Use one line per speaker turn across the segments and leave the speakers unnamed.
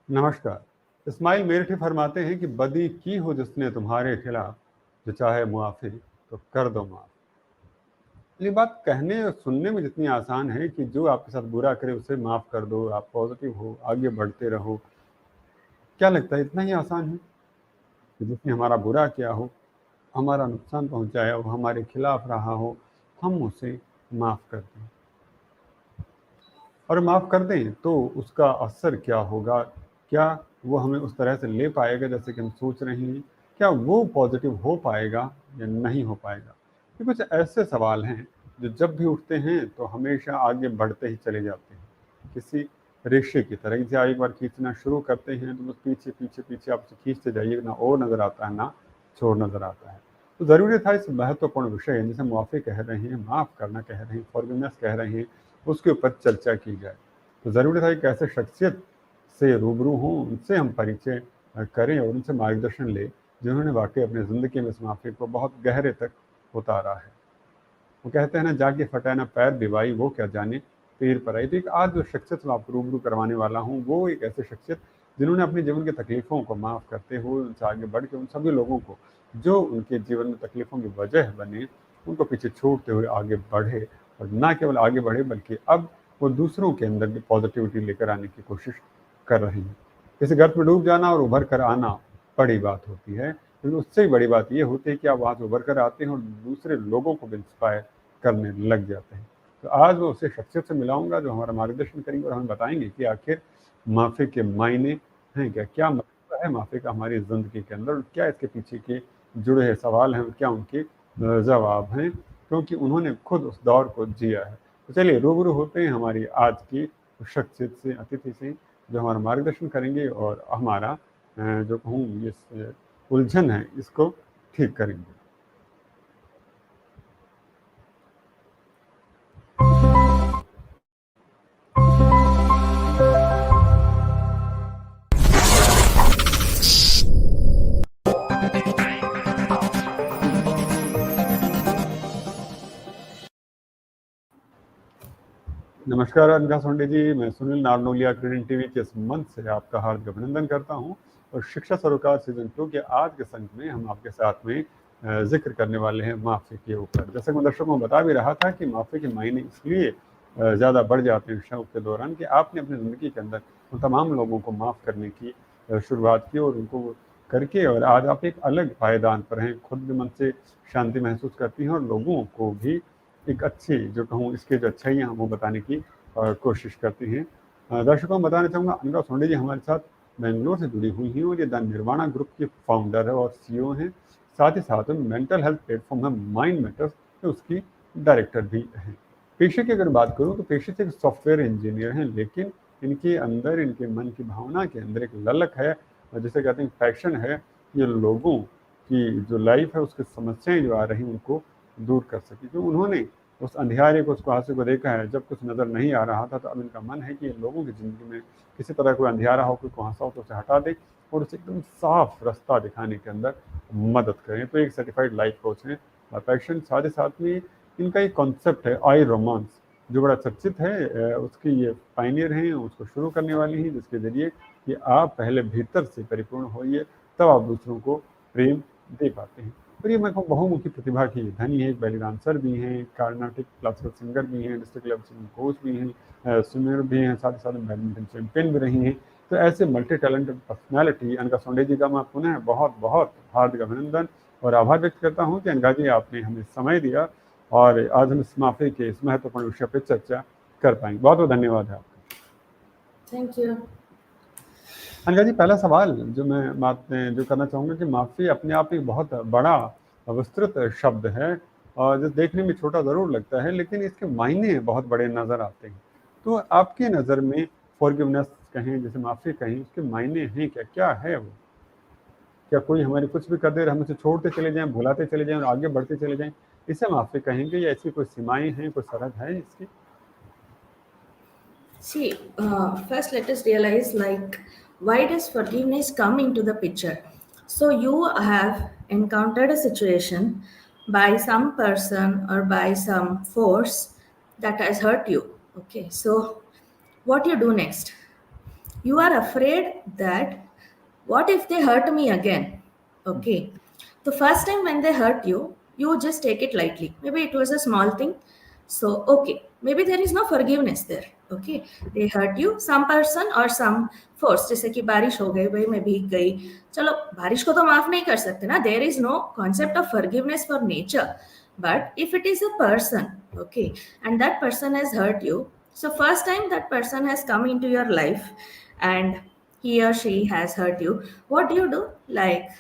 नमस्कार। इस्माइल मेरठी फरमाते हैं कि बदी की हो जिसने तुम्हारे खिलाफ, जो चाहे मुआफ़ी तो कर दो माफ़। ये बात कहने और सुनने में जितनी आसान है कि जो आपके साथ बुरा करे उसे माफ़ कर दो, आप पॉजिटिव हो, आगे बढ़ते रहो। क्या लगता है इतना ही आसान है कि जिसने हमारा बुरा किया हो, हमारा नुकसान पहुंचाया हो, हमारे खिलाफ रहा हो, हम उसे माफ़ कर दें। और माफ़ कर दें तो उसका असर क्या होगा? क्या वो हमें उस तरह से ले पाएगा जैसे कि हम सोच रहे हैं? क्या वो पॉजिटिव हो पाएगा या नहीं हो पाएगा? ये कुछ ऐसे सवाल हैं जो जब भी उठते हैं तो हमेशा आगे बढ़ते ही चले जाते हैं, किसी रेशे की तरह। जैसे आप एक बार खींचना शुरू करते हैं तो बस पीछे पीछे पीछे आप खींचते जाइए, ना और नज़र आता है ना छोड़ नज़र आता है। तो ज़रूरी था इस महत्वपूर्ण विषय जिसे मुआफ़ी कह रहे हैं, माफ़ करना कह रहे हैं, फॉरगिवनेस कह रहे हैं, उसके ऊपर चर्चा की जाए। तो ज़रूरी था एक ऐसे शख्सियत से रूबरू हों, उनसे हम परिचय करें और उनसे मार्गदर्शन लें जिन्होंने वाकई अपनी ज़िंदगी में इस माफ़ी को बहुत गहरे तक उतारा है। वो कहते हैं ना, जाके फटा ना पैर दिवाई वो क्या जाने पीर पर आई। तो एक आज जो शख्सियत मैं आपको रूबरू करवाने वाला हूँ वो एक ऐसे शख्सियत जिन्होंने अपने जीवन की तकलीफ़ों को माफ़ करते हुए उनसे आगे बढ़ के उन सभी लोगों को जो उनके जीवन में तकलीफ़ों की वजह बने उनको पीछे छोड़ते हुए आगे बढ़े, और ना केवल आगे बढ़े बल्कि अब वो दूसरों के अंदर भी पॉजिटिविटी लेकर आने की कोशिश कर रहे हैं। किसी गर्त में डूब जाना और उभर कर आना बड़ी बात होती है, लेकिन उससे बड़ी बात ये होती है कि आप वहाँ से उभर कर आते हैं और दूसरे लोगों को भी इंस्पायर करने लग जाते हैं। तो आज मैं उसे शख्सियत से मिलाऊंगा जो हमारा मार्गदर्शन करेंगे और हमें बताएंगे कि आखिर माफ़ी के मायने हैं क्या, क्या मतलब है माफ़ी का हमारी ज़िंदगी के अंदर, और क्या इसके पीछे के जुड़े हुए सवाल हैं और क्या उनके जवाब हैं, क्योंकि उन्होंने खुद उस दौर को जिया है। तो चलिए रूबरू होते हैं हमारी आज की शख्सियत से, अतिथि से, जो हमारा मार्गदर्शन करेंगे और हमारा जो कहूँ ये उलझन है इसको ठीक करेंगे। नमस्कार अनघा सोंडे जी, मैं सुनील नारनौलिया क्रेडेंट टीवी के इस मंच से आपका हार्दिक अभिनंदन करता हूं। और शिक्षा सरोकार सीजन 2 के आज के संग में हम आपके साथ में जिक्र करने वाले हैं माफ़ी के ऊपर। जैसे मैं दर्शकों को बता भी रहा था कि माफ़ी के मायने इसलिए ज़्यादा बढ़ जाते हैं शो के दौरान कि आपने अपनी ज़िंदगी के अंदर उन तमाम लोगों को माफ़ करने की शुरुआत की और उनको करके और आज आप एक अलग पायदान पर हैं, खुद भी मन से शांति महसूस करती हैं और लोगों को भी एक अच्छी जो कहूँ इसके जो अच्छाइयाँ हैं वो बताने की कोशिश करती हैं। दर्शकों को बताना चाहूँगा अनघा सोंडे जी हमारे साथ बेंगलोर से जुड़ी हुई हैं और ये द निर्वाणा ग्रुप की फाउंडर है और सीईओ हैं। साथ ही साथ में मेंटल हेल्थ प्लेटफॉर्म है माइंड मैटर्स, तो उसकी डायरेक्टर भी हैं। पेशे की अगर बात करूँ तो पेशे से एक सॉफ्टवेयर इंजीनियर हैं, लेकिन इनके अंदर, इनके मन की भावना के अंदर एक ललक है, जिसे कहते हैं पैशन है, ये लोगों की जो लाइफ है उसकी समस्याएं जो आ रही हैं उनको दूर कर सके। तो उन्होंने उस अंधियारे को, उस कुहासे को देखा है जब कुछ नज़र नहीं आ रहा था, तो अब इनका मन है कि लोगों की ज़िंदगी में किसी तरह कोई अंधियारा हो, कोई कुहासा हो तो उसे हटा दे और उसे एकदम साफ रास्ता दिखाने के अंदर मदद करें। तो एक सर्टिफाइड लाइफ कोच हैं पैशन। साथ ही साथ में इनका एक कॉन्सेप्ट है iRomance, जो बड़ा चर्चित है, उसकी ये पायनियर हैं, उसको शुरू करने वाली हैं, जिसके ज़रिए कि आप पहले भीतर से परिपूर्ण होइए, तब आप दूसरों को प्रेम दे पाते हैं। और ये मैं कहूँ बहुमुखी प्रतिभा की धनी है, एक बैली डांसर भी हैं, कार्नाटिक क्लासिकल सिंगर भी हैं, डिस्ट्रिक्ट लेवल सिंगिंग कोच भी हैं, स्विमर भी हैं, साथ ही साथ बैडमिंटन चैंपियन भी रही हैं। तो ऐसे multi talented personality Anagha Sonde ji का मैं पुनः बहुत बहुत हार्दिक अभिनंदन और आभार व्यक्त करता हूँ कि अनघा जी आपने हमें समय दिया और आज हम इस माफ़ी के इस महत्वपूर्ण विषय पर चर्चा कर पाएंगे। बहुत बहुत धन्यवाद है आपका।
Thank you.
अनघा जी, पहला सवाल जो मैं बात जो करना चाहूँगा कि माफ़ी अपने आप एक बहुत बड़ा विस्तृत शब्द है और जो देखने में छोटा ज़रूर लगता है, लेकिन इसके मायने बहुत बड़े नज़र आते हैं। तो आपकी नज़र में फॉरगिवनेस कहें, जैसे माफ़ी कहें, उसके मायने हैं क्या, क्या है वो? क्या कोई हमारे कुछ भी कर दे, हम उसे छोड़ते चले जाएं, भुलाते चले जाएं और आगे बढ़ते चले जाएं, इसे माफ़ी कहेंगे या ऐसी कोई सीमाएं हैं, कोई सरहद है इसकी?
See, first let us realize like why does forgiveness come into the picture? So you have encountered a situation by some person or by some force that has hurt you. Okay, so what you do next? You are afraid that what if they hurt me again? Okay. The first time when they hurt you, you just take it lightly. Maybe it was a small thing. So, okay. Maybe there is no forgiveness there. Okay. They hurt you, some person or some force. जैसे कि बारिश हो गई, भाई मैं भीग गई. चलो बारिश को तो माफ नहीं कर सकते ना. There is no concept of forgiveness for nature. But if it is a person, okay, and that person has hurt you, so first time that person has come into your life and he or she has hurt you, what do? Like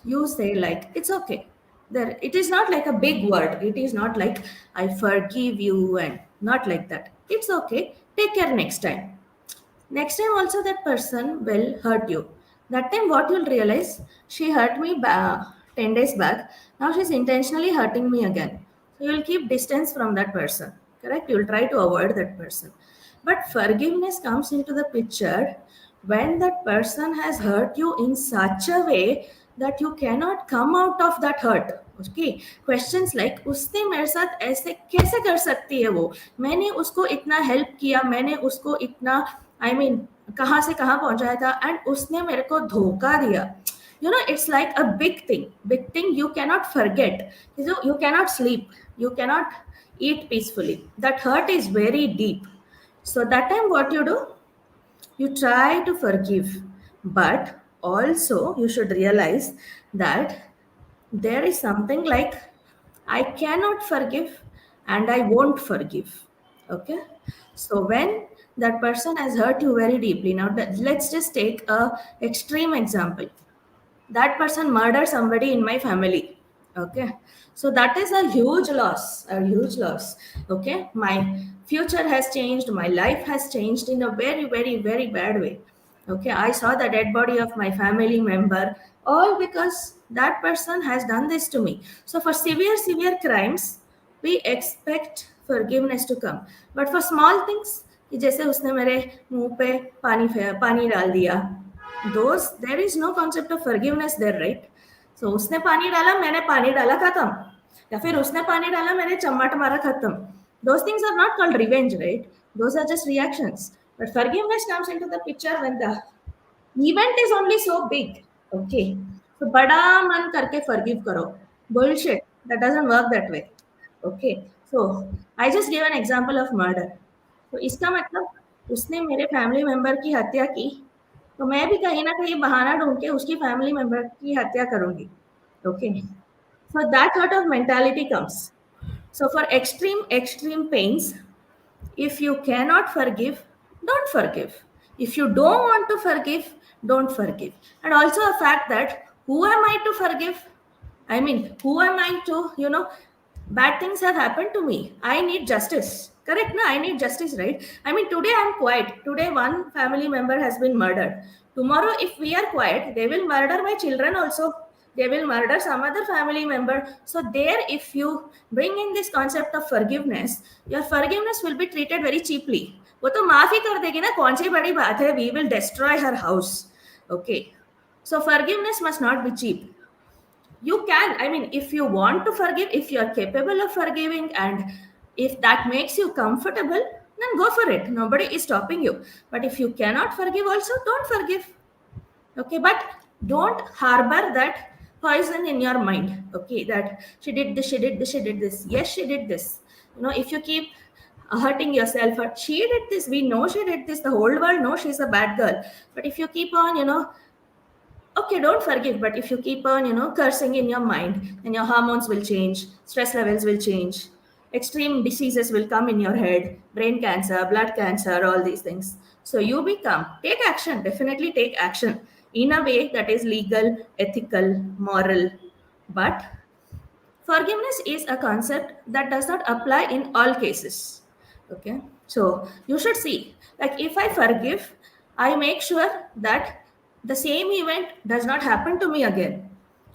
you say like it's okay. There it is not like a big word. It is not like I forgive you and not like that. It's okay. Take care next time. Next time also that person will hurt you. That time what you'll realize, she hurt me 10 days back. Now she's intentionally hurting me again. So you'll keep distance from that person. Correct? You'll try to avoid that person. But forgiveness comes into the picture when that person has hurt you in such a way that you cannot come out of that hurt. Okay, questions like उसने मेरे साथ ऐसे कैसे कर सकती है, वो मैंने उसको इतना हेल्प किया, मैंने उसको इतना कहाँ से कहाँ पहुंचाया था एंड उसने मेरे को धोखा दिया. It's like a big thing you cannot forget. You cannot sleep, you cannot eat peacefully. That hurt is very deep. So that time what you do, you try to forgive, but also you should realize that there is something like I cannot forgive and I won't forgive. Okay, so when that person has hurt you very deeply, now let's just take a extreme example. That person murdered somebody in my family. Okay, so that is a huge loss. Okay, my future has changed, my life has changed in a very very very bad way. Okay, I saw the dead body of my family member, all because that person has done this to me. So for severe crimes we expect forgiveness to come, but for small things कि जैसे उसने मेरे मुंह पे पानी डाल दिया, those there is no concept of forgiveness there, right? So उसने पानी डाला, मैंने पानी डाला, खत्म. या फिर उसने पानी डाला, मैंने चम्मच मारा, खत्म. Those things are not called revenge, right? Those are just reactions. But forgiveness comes into the picture when the event is only so big. Okay, so बड़ा मन करके forgive करो. Bullshit. That doesn't work that way. Okay, so I just gave an example of murder. तो इसका मतलब उसने मेरे family member की हत्या की, तो मैं भी कहीं ना कहीं बहाना ढूंढ के उसकी फैमिली मेंबर की हत्या करूंगी. Okay, so that sort of mentality comes. So for extreme pains, if you cannot forgive, don't forgive. If you don't want to forgive, don't forgive. And also a fact that who am I to forgive? Who am I to, bad things have happened to me. I need justice. Correct? No, I need justice, right? Today I'm quiet. Today one family member has been murdered. Tomorrow, if we are quiet, they will murder my children also. They will murder some other family member. So there, if you bring in this concept of forgiveness, your forgiveness will be treated very cheaply. वो तो माफ ही कर देगी ना, कौन सी बड़ी बात है, we will destroy her house. Okay. So forgiveness must not be cheap. You can, if you want to forgive, if you are capable of forgiving, and if that makes you comfortable, then go for it. Nobody is stopping you. But if you cannot forgive also, don't forgive. Okay, but don't harbor that poison in your mind. Okay, that she did this, she did this, she did this. Yes, she did this. If you keep hurting yourself, but she did this, we know she did this, the whole world knows she's a bad girl. But if you keep on, okay, don't forgive, but if you keep on, cursing in your mind, then your hormones will change, stress levels will change, extreme diseases will come in your head, brain cancer, blood cancer, all these things. So you take action, definitely take action in a way that is legal, ethical, moral. But forgiveness is a concept that does not apply in all cases. Okay, so you should see, like if I forgive, I make sure that the same event does not happen to me again.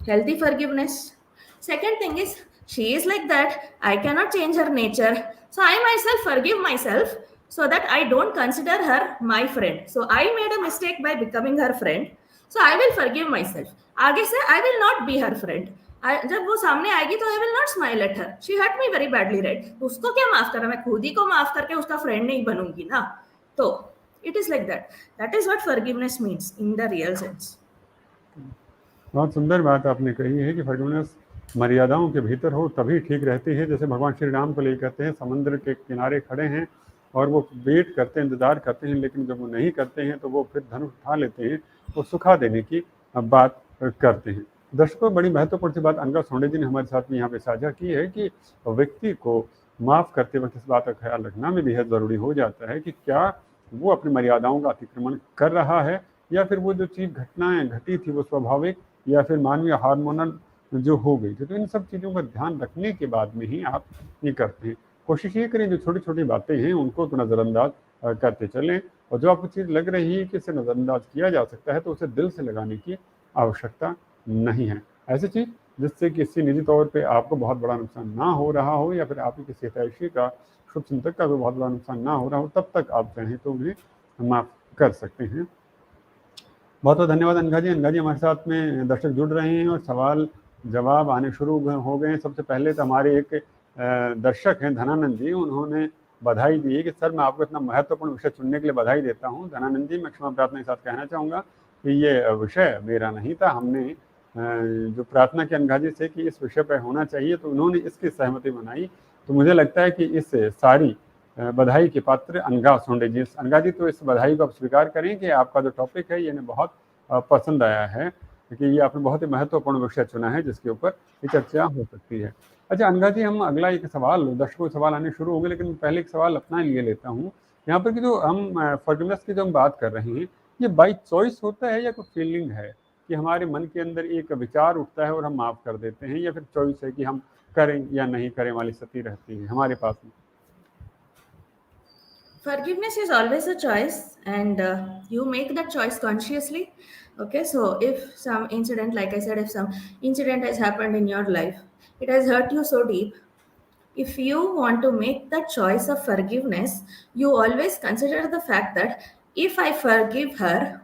Healthy forgiveness. Second thing is, she is like that, I cannot change her nature, so I myself forgive myself so that I don't consider her my friend. So I made a mistake by becoming her friend, so I will forgive myself. आगे से I will not be her friend. जब वो सामने आएगी तो I will not smile at her. She hurt me very badly, right? उसको क्या माफ करना, मैं खुद ही को माफ करके उसका फ्रेंड नहीं बनूंगी ना. तो it is like that. That is what forgiveness means in the real sense.
बहुत सुंदर बात आपने कही है कि फॉरगिवनेस मर्यादाओं के भीतर हो तभी ठीक रहती है। जैसे भगवान श्री राम को लेकर कहते हैं, समुद्र के किनारे खड़े हैं और वो वेट करते हैं, इंतजार करते हैं, लेकिन जब वो नहीं करते हैं तो वो फिर धनुष उठा लेते हैं, वो सुखा देने की बात करते हैं। दर्शकों, बड़ी महत्वपूर्ण सी बात अनघा सोंडे जी ने हमारे साथ में यहाँ पे साझा की है कि व्यक्ति को माफ़ करते वक्त इस बात का ख्याल रखना भी बेहद ज़रूरी हो जाता है कि क्या वो अपनी मर्यादाओं का अतिक्रमण कर रहा है या फिर वो जो चीज़ घटनाएं घटी थी वो स्वाभाविक या फिर मानवीय हार्मोनल जो हो गई थी। तो इन सब चीज़ों का ध्यान रखने के बाद में ही आप ये करते हैं। कोशिश ये करें जो छोटी छोटी बातें हैं उनको तो नज़रअंदाज करते चलें, और जो आपको चीज़ लग रही है कि इसे नज़रअंदाज किया जा सकता है तो उसे दिल से लगाने की आवश्यकता नहीं है। ऐसी चीज़ जिससे किसी निजी तौर पे आपको बहुत बड़ा नुकसान ना हो रहा हो या फिर आपके किसी हितैषी का, शुभ चिंतक का कोई बहुत बड़ा नुकसान ना हो रहा हो, तब तक आप चाहें तो उन्हें माफ़ कर सकते हैं। बहुत बहुत धन्यवाद अनघा जी। अनघा जी हमारे साथ में दर्शक जुड़ रहे हैं और सवाल जवाब आने शुरू हो गए हैं। सबसे पहले तो हमारे एक दर्शक हैं धनानंद जी, उन्होंने बधाई दी है कि सर मैं आपको इतना महत्वपूर्ण विषय चुनने के लिए बधाई देता हूं। धनानंद जी, मैं क्षमा प्रार्थना के साथ कहना चाहूँगा कि ये विषय मेरा नहीं था। हमने जो प्रार्थना की अनघा जी से कि इस विषय पर होना चाहिए तो उन्होंने इसकी सहमति बनाई। तो मुझे लगता है कि इस सारी बधाई के पात्र अनघा सोंडे जी। अनघा जी, तो इस बधाई को आप स्वीकार करें कि आपका जो टॉपिक है ये बहुत पसंद आया है, कि ये आपने बहुत ही महत्वपूर्ण विषय चुना है जिसके ऊपर ये चर्चा हो सकती है। अच्छा अनघा जी, हम अगला एक सवाल, दर्शकों के सवाल आने शुरू हो गए, लेकिन पहले एक सवाल अपना लिए लेता हूँ यहाँ पर कि जो हम फॉरगिवनेस की जो हम बात कर रहे हैं, ये बाई चॉइस होता है या कोई फीलिंग है कि हमारे मन के अंदर एक विचार उठता है और हम माफ़ कर देते हैं, या फिर चॉइस है कि हम करें या नहीं करें वाली स्थिति रहती है हमारे पास में?
Forgiveness is always a choice, and you make that choice consciously. Okay, so if some incident, like I said, if some incident has happened in your life, it has hurt you so deep. If you want to make that choice of forgiveness, you always consider the fact that if I forgive her,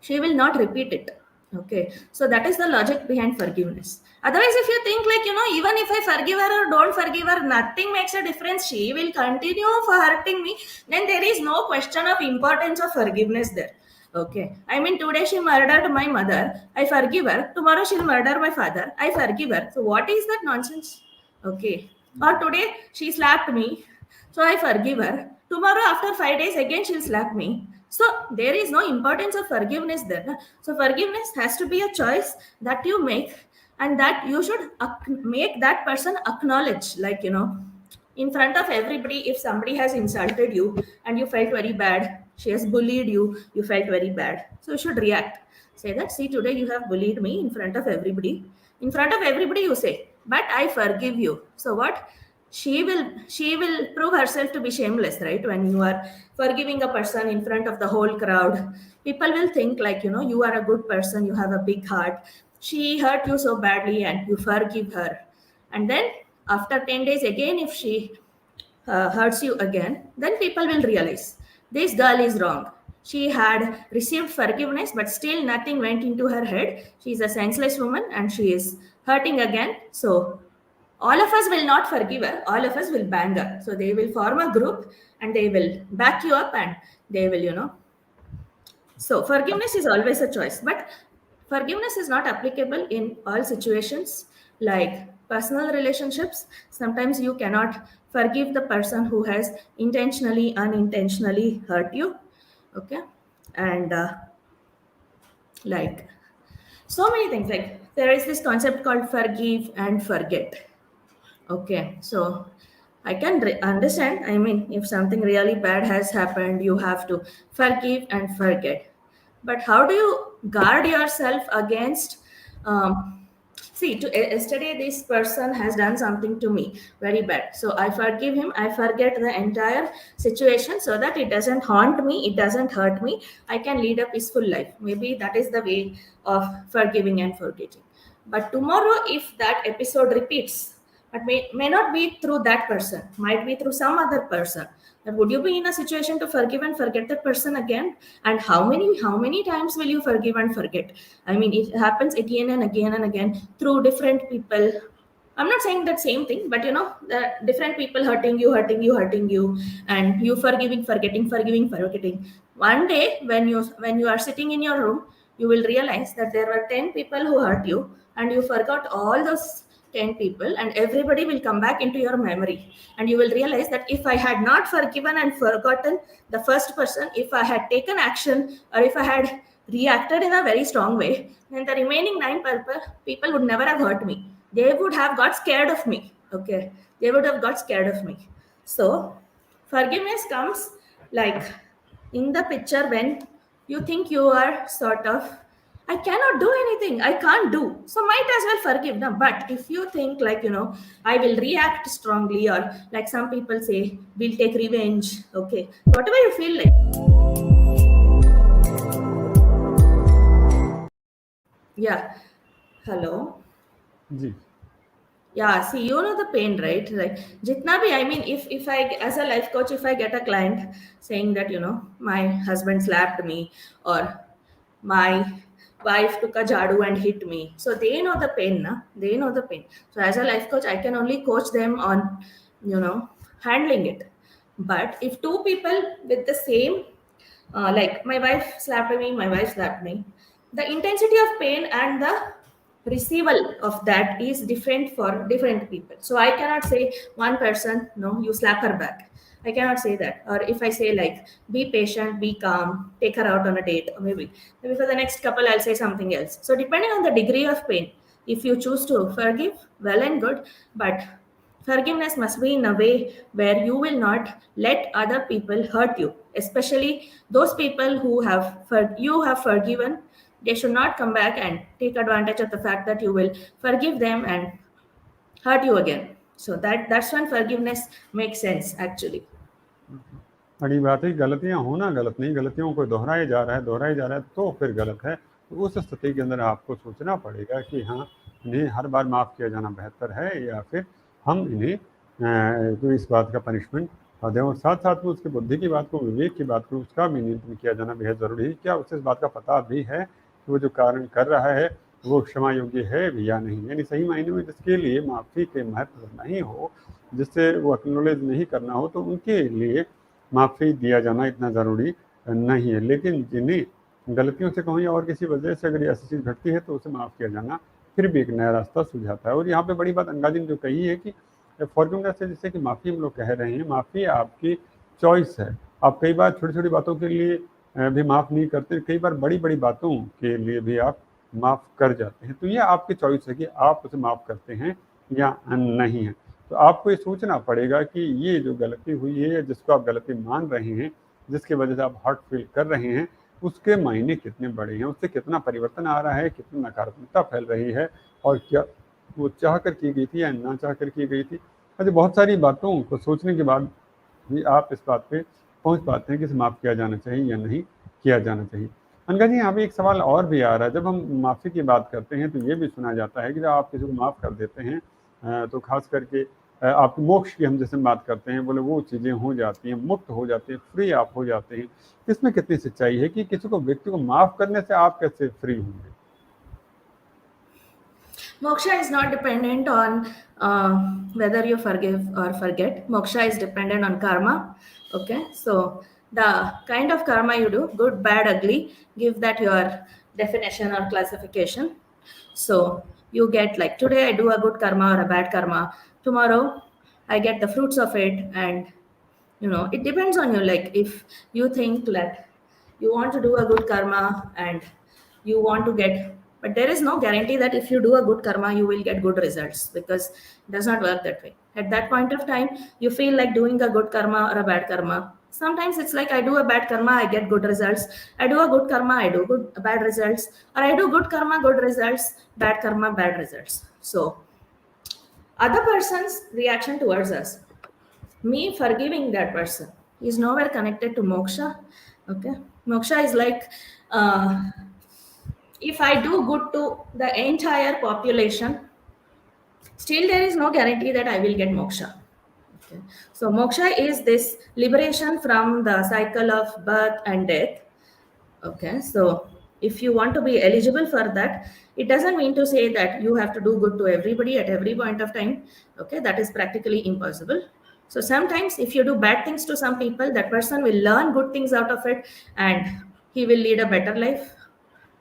she will not repeat it. Okay, so that is the logic behind forgiveness. Otherwise, if you think like, even if I forgive her or don't forgive her, nothing makes a difference, she will continue for hurting me, then there is no question of importance of forgiveness there. Okay, I mean, today she murdered my mother, I forgive her. Tomorrow she'll murder my father, I forgive her. So what is that nonsense? Okay, or today she slapped me, so I forgive her. Tomorrow after 5 days again she'll slap me. So there is no importance of forgiveness there. So forgiveness has to be a choice that you make, and that you should make that person acknowledge, like, in front of everybody. If somebody has insulted you and you felt very bad, she has bullied you, you felt very bad, so you should react. Say that, see, today you have bullied me in front of everybody. In front of everybody you say, but I forgive you. So what? She will prove herself to be shameless, right? When you are forgiving a person in front of the whole crowd, people will think like, you are a good person, you have a big heart. She hurt you so badly and you forgive her. And then after 10 days again, if she hurts you again, then people will realize this girl is wrong. She had received forgiveness, but still nothing went into her head. She is a senseless woman and she is hurting again. So all of us will not forgive her, all of us will bang her. So they will form a group and they will back you up, and they will, So forgiveness is always a choice, but forgiveness is not applicable in all situations. Like personal relationships, sometimes you cannot forgive the person who has intentionally, unintentionally hurt you. Okay, and like so many things, like there is this concept called forgive and forget. Okay, so I can understand. I mean, if something really bad has happened, you have to forgive and forget. But how do you guard yourself against? See, yesterday this person has done something to me very bad. So I forgive him. I forget the entire situation so that it doesn't haunt me. It doesn't hurt me. I can lead a peaceful life. Maybe that is the way of forgiving and forgetting. But tomorrow, if that episode repeats, but may not be through that person, might be through some other person, then would you be in a situation to forgive and forget that person again? And how many times will you forgive and forget? I mean, it happens again and again and again through different people, I'm not saying that same thing, but the different people hurting you, and you forgiving, forgetting. One day when you are sitting in your room, you will realize that there were 10 people who hurt you, and you forgot all those 10 people, and everybody will come back into your memory, and you will realize that if I had not forgiven and forgotten the first person, if I had taken action, or if I had reacted in a very strong way, then the remaining 9 people would never have hurt me. They would have got scared of me. Okay, they would have got scared of me. So forgiveness comes like in the picture when you think you are sort of, I cannot do anything, I can't do, so might as well forgive them. But if you think like, I will react strongly, or like some people say, we'll take revenge. Okay, whatever you feel like. Yeah. Hello.
Ji
Yeah, see, the pain, right? Like, jitna bhi, I mean, if I, as a life coach, if I get a client saying that, my husband slapped me, or my wife took a jadu and hit me, so they know the pain, na? They know the pain. So as a life coach, I can only coach them on, handling it. But if two people with the same, like my wife slapped me, the intensity of pain and the receival of that is different for different people. So I cannot say one person, no, you slap her back. I cannot say that. Or if I say like, be patient, be calm, take her out on a date, or maybe for the next couple, I'll say something else. So depending on the degree of pain, if you choose to forgive, well and good, but forgiveness must be in a way where you will not let other people hurt you, especially those people who you have forgiven. They should not come back and take advantage of the fact that you will forgive them and hurt you again. So that's when forgiveness makes sense actually.
बड़ी बात है, गलतियां होना गलत नहीं, गलतियों को दोहराया जा रहा है तो फिर गलत है। तो उस स्थिति के अंदर आपको सोचना पड़ेगा कि हाँ, इन्हें हर बार माफ़ किया जाना बेहतर है, या फिर हम इन्हें तो इस बात का पनिशमेंट दें। और साथ साथ में उसकी बुद्धि की बात को, विवेक की बात को, उसका भी नियंत्रण किया जाना बेहद ज़रूरी है। क्या उसे इस बात का पता भी है कि वो जो कारण कर रहा है वो क्षमा योग्य है भी या नहीं। यानी सही मायने में जिसके लिए माफ़ी के महत्व नहीं हो, जिससे वो एक्नॉलेज नहीं करना हो, तो उनके लिए माफ़ी दिया जाना इतना ज़रूरी नहीं है। लेकिन जिन्हें गलतियों से कहूँ या और किसी वजह से अगर ऐसी चीज़ घटती है तो उसे माफ़ किया जाना फिर भी एक नया रास्ता सुझाता है। और यहाँ पे बड़ी बात अंगा जी ने जो कही है कि फॉरगिवनेस से, जैसे कि माफ़ी हम लोग कह रहे हैं, माफ़ी आपकी चॉइस है। आप कई बार छोटी छोटी बातों के लिए भी माफ़ नहीं करते, कई बार बड़ी बड़ी बातों के लिए भी आप माफ़ कर जाते हैं। तो ये आपकी चॉइस है कि आप उसे माफ़ करते हैं या नहीं है। तो आपको ये सोचना पड़ेगा कि ये जो गलती हुई है, जिसको आप गलती मान रहे हैं, जिसकी वजह से आप हर्ट फील कर रहे हैं, उसके मायने कितने बड़े हैं, उससे कितना परिवर्तन आ रहा है, कितनी नकारात्मकता फैल रही है, और क्या वो चाह कर की गई थी या ना चाह कर की गई थी। अच्छा, बहुत सारी बातों को सोचने के बाद भी आप इस बात पे पहुंच पाते हैं कि इसे माफ़ किया जाना चाहिए या नहीं किया जाना चाहिए। अनघा जी, यहाँ पे एक सवाल और भी आ रहा है। जब हम माफ़ी की बात करते हैं तो ये भी सुना जाता है कि जब आप किसी को माफ़ कर देते हैं तो खास करके आप मोक्ष की हम जैसे बात करते हैं, बोले वो चीज़ें हो जाती हैं, मुक्त हो जाते हैं, फ्री आप हो जाते हैं। इसमें कितनी सच्चाई है कि किसी को, व्यक्ति को माफ़ करने से आप कैसे फ्री होंगे?
Moksha is not dependent on whether you forgive or forget. Moksha is dependent on karma. Okay, so the kind of karma you do, good, bad, ugly, give that your definition or classification. So you get like, today I do a good karma or a bad karma. Tomorrow I get the fruits of it, and it depends on you. Like, if you think that you want to do a good karma and you want to get, but there is no guarantee that if you do a good karma you will get good results, because it does not work that way. At that point of time, you feel like doing a good karma or a bad karma. Sometimes it's like, I do a bad karma, I get good results. I do a good karma, I do bad results. Or I do good karma, good results, bad karma, bad results. So other person's reaction towards us, me forgiving that person, is nowhere connected to moksha. Okay, moksha is like, if I do good to the entire population, still there is no guarantee that I will get moksha. Okay, so moksha is this liberation from the cycle of birth and death. Okay, so if you want to be eligible for that, it doesn't mean to say that you have to do good to everybody at every point of time. Okay, that is practically impossible. So sometimes if you do bad things to some people, that person will learn good things out of it and he will lead a better life.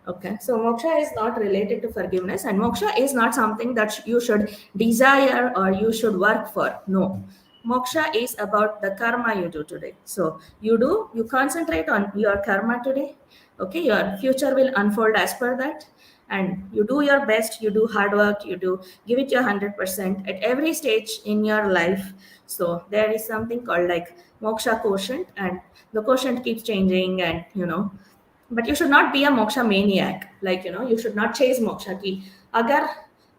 Okay, so moksha is not related to forgiveness, and moksha is not something that you should desire or you should work for. No, moksha is about the karma you do today. So you concentrate on your karma today. Okay, your future will unfold as per that, and you do your best. You do hard work. You do give it your 100% at every stage in your life. So there is something called like moksha quotient, and the quotient keeps changing, and but you should not be a moksha maniac. Like you should not chase moksha ki agar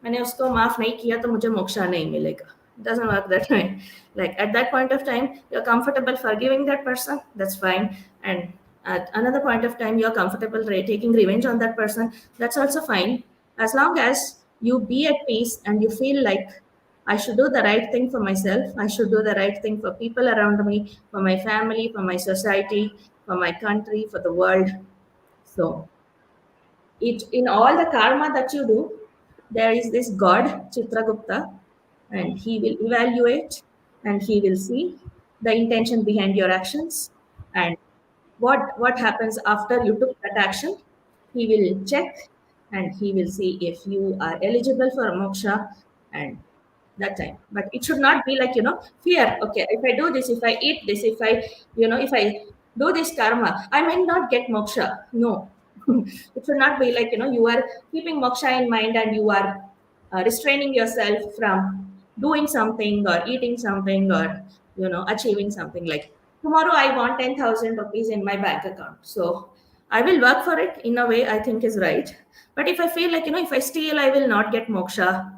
मैंने उसको माफ नहीं किया तो मुझे मोक्षा नहीं मिलेगा. It doesn't work that way. Like at that point of time, you're comfortable forgiving that person, that's fine. And at another point of time, you're comfortable taking revenge on that person, that's also fine. As long as you be at peace and you feel like I should do the right thing for myself, I should do the right thing for people around me, for my family, for my society, for my country, for the world. So it in all the karma that you do, there is this god Chitragupta, and he will evaluate and he will see the intention behind your actions, and what happens after you took that action. He will check and he will see if you are eligible for moksha, and that time. But it should not be like fear. Okay, if I do this, if I eat this, if I if I do this karma, I might not get moksha. No. It should not be like you are keeping moksha in mind and you are restraining yourself from doing something or eating something or achieving something. Like tomorrow I want 10,000 rupees in my bank account, so I will work for it in a way I think is right. But if I feel like if I steal I will not get moksha,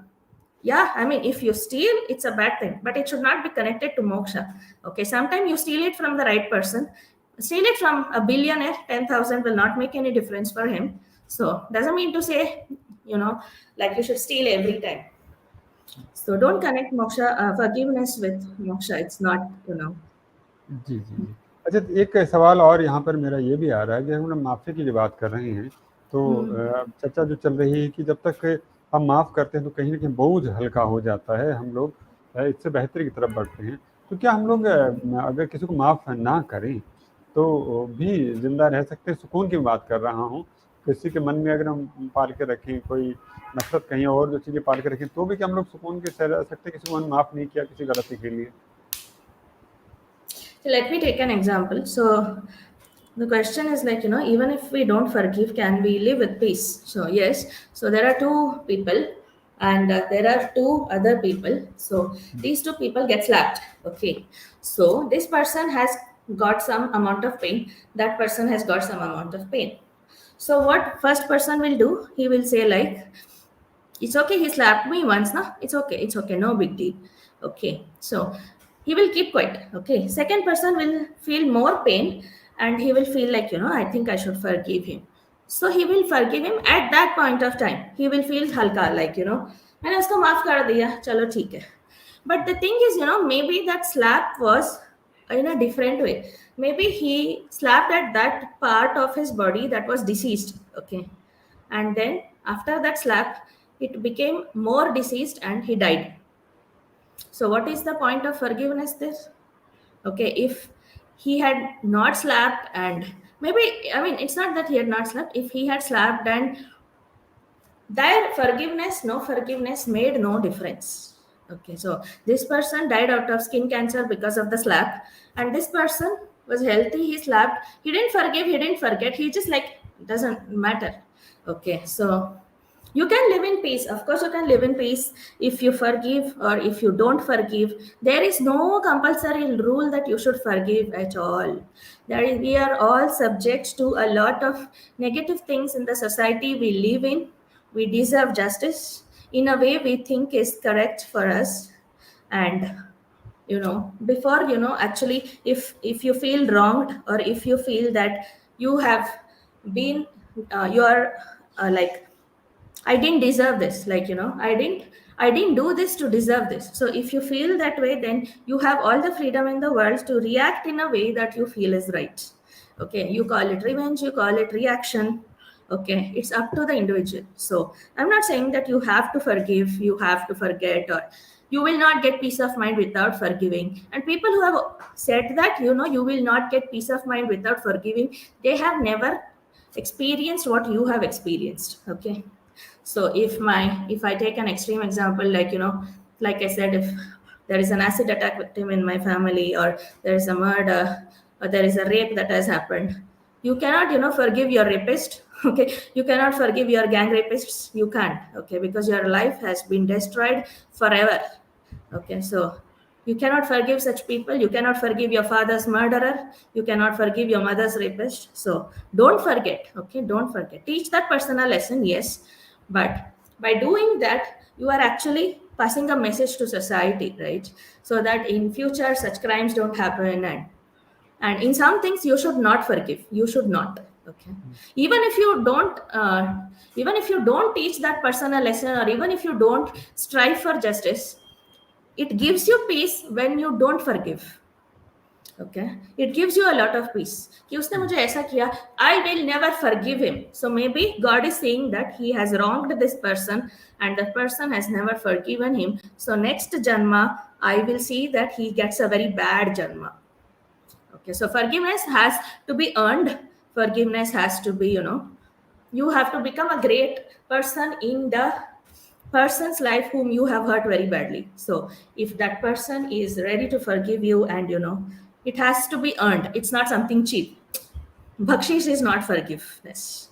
yeah, I mean, if you steal, it's a bad thing, but it should not be connected to moksha. Okay, sometimes you steal it from the right person. Steal it from a billionaire, 10,000 will not make any difference for him. So, doesn't mean to say, like you should steal every time. So, don't connect moksha, forgiveness with moksha. It's not,
जी, जी, जी। अच्छा, एक सवाल और यहाँ पर मेरा ये भी आ रहा है कि हम माफ़ी की जो बात कर रहे हैं, तो चर्चा जो चल रही है कि जब तक हम माफ़ करते हैं तो कहीं न कहीं बोझ हल्का हो जाता है, हम लोग इससे बेहतरी की तरफ बढ़ते हैं। तो क्या हम लोग अगर किसी को माफ़ ना करें, तो भी ज़िंदा रह सकते हैं? सुकून की बात कर रहा हूँ। किसी के मन में अगर हम पाल के रखें, कोई नफ़रत कहीं और जो चीज़ें पाल के रखें, तो भी क्या हम लोग सुकून के साथ रह सकते हैं, किसी को हमने माफ़ नहीं किया किसी गलती के लिए?
So let me take an example. So the question is like, even if we don't forgive, can we live with peace? So yes, so there are two people and there are two other people. So these two people get slapped. Okay. So this person has got some amount of pain. That person has got some amount of pain. So what first person will do, he will say like, it's okay, he slapped me once, no? It's okay, no big deal. Okay. So he will keep quiet. Okay, second person will feel more pain and he will feel like I think I should forgive him. So he will forgive him at that point of time. He will feel halka, like मैंने उसको माफ कर दिया, चलो ठीक है. But the thing is maybe that slap was in a different way. Maybe he slapped at that part of his body that was deceased. Okay, and then after that slap it became more deceased and he died. So what is the point of forgiveness there? Okay, if he had not slapped, and maybe, I mean, it's not that he had not slapped, if he had slapped and their forgiveness, no forgiveness made no difference. Okay, so this person died out of skin cancer because of the slap, and this person was healthy, he slapped, he didn't forgive, he didn't forget, he just like, doesn't matter. Okay, so you can live in peace. Of course, you can live in peace if you forgive or if you don't forgive. There is no compulsory rule that you should forgive at all. We are all subject to a lot of negative things in the society we live in. We deserve justice in a way we think is correct for us. And before actually, if you feel wronged or if you feel that you have been you're like, I didn't deserve this, like I didn't do this to deserve this. So if you feel that way, then you have all the freedom in the world to react in a way that you feel is right. Okay, you call it revenge, you call it reaction. Okay, it's up to the individual. So I'm not saying that you have to forgive, you have to forget, or you will not get peace of mind without forgiving. And people who have said that, you will not get peace of mind without forgiving, they have never experienced what you have experienced. Okay, so if I take an extreme example, like like I said, if there is an acid attack victim in my family, or there is a murder, or there is a rape that has happened, you cannot forgive your rapist. Okay, you cannot forgive your gang rapists, you can't. Okay, because your life has been destroyed forever. Okay, so you cannot forgive such people. You cannot forgive your father's murderer. You cannot forgive your mother's rapist. So don't forget. Okay, don't forget. Teach that person a lesson, yes, but by doing that, you are actually passing a message to society, right? So that in future such crimes don't happen, and in some things you should not forgive. You should not. Okay, even if you don't. Even if you don't teach that person a lesson, or even if you don't strive for justice, it gives you peace when you don't forgive. Okay, it gives you a lot of peace कि उसने मुझे ऐसा किया, I will never forgive him. So maybe God is saying that he has wronged this person and the person has never forgiven him, so next janma I will see that he gets a very bad janma. Okay, so forgiveness has to be earned. Forgiveness has to be, you have to become a great person in the person's life whom you have hurt very badly. So if that person is ready to forgive you, and it has to be earned, it's not something cheap. Bakshish is not forgiveness.